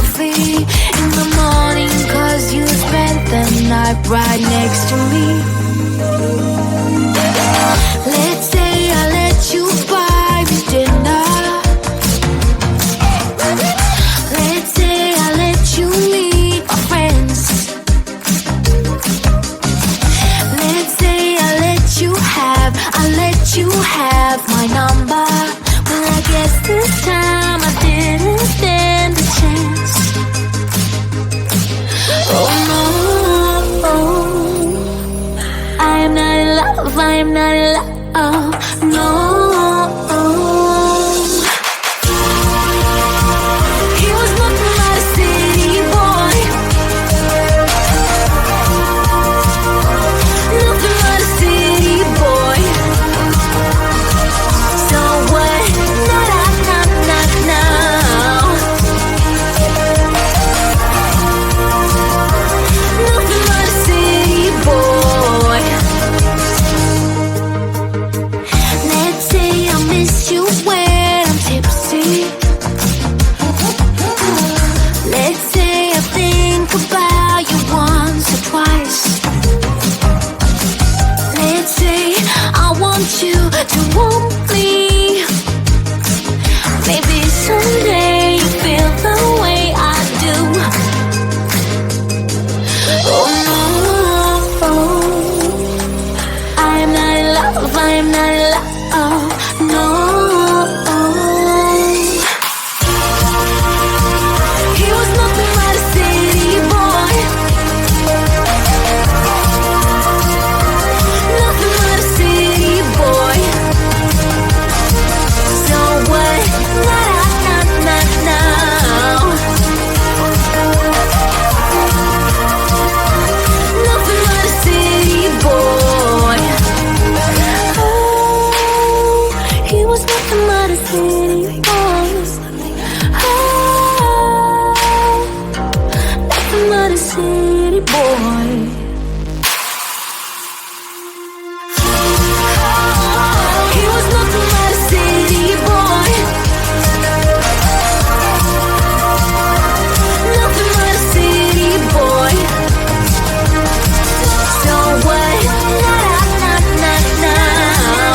coffee in the morning, 'cause you spent the night right next to me. Let's say I let you buy me dinner. Let's say I let you meet my friends. Let's say I let you have my number. Well, I guess this time I didn't stand a chance. Oh no, I am not in love, I am not in love, no. He was nothing but a city boy. Nothing but a city boy. So what? Now. Nothing but a city boy. Let's say I miss you when I'm tipsy. Let's say I think about you once or twice. Let's say I want you to want me. Maybe someday you feel the way I do. Oh no, I am not in love, I am not in love, no. He was nothing but a city boy. Nothing but a city boy. So what? Now. Nothing but a city boy. Oh, he was nothing but a city boy. Oh, nothing but a city boy. He was nothing but a city boy. Nothing but a city boy. So what? Now.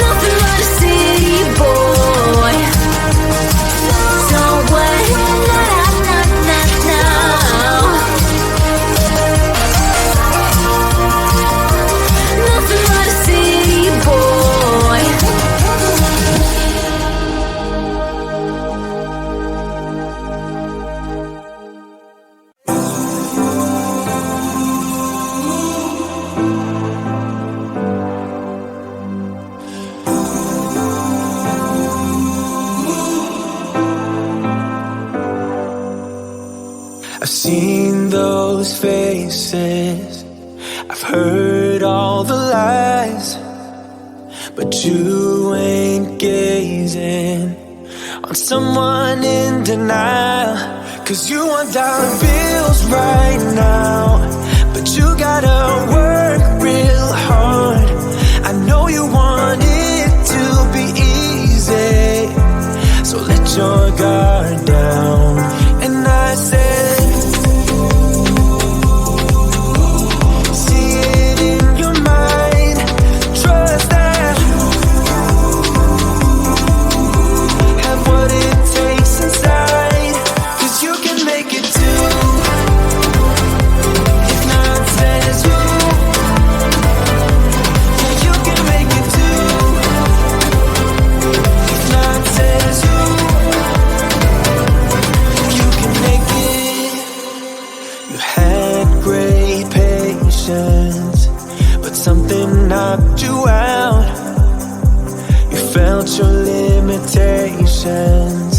Nothing but a city boy. So what? Now. Nothing but a city boy. I've seen those faces, I've heard all the lies, but you ain't gazing on someone in denial. 'Cause you want dollar bills right now, but you gotta work real hard. I know you want it to be easy, so let your guard down. And I said, see it in your mind, trust that, have what it takes inside, 'cause you can make it too. If not says you, yeah, you can make it too. If not says you, you can make it. You had great patience, but something knocked you out. You felt your limitations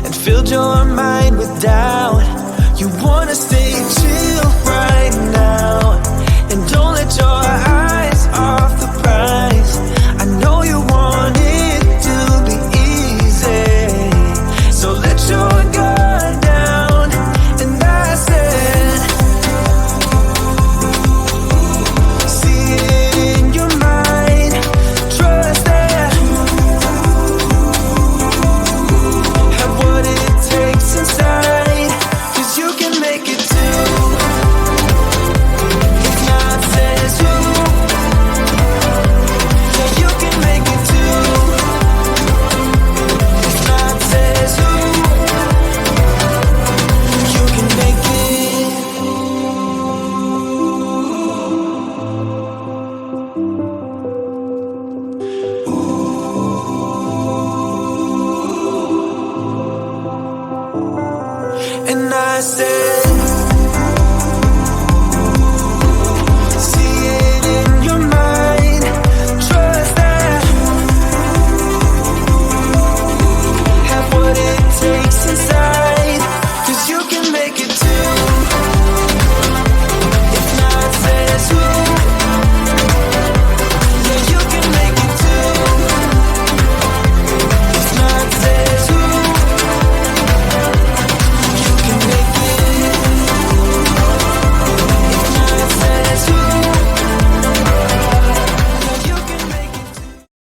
and filled your mind with doubt. You wanna stay chill right now, and don't let your eyes off the prize. I know you want it to be easy, so let your guard down. And I said, see it in your mind, trust that, stay.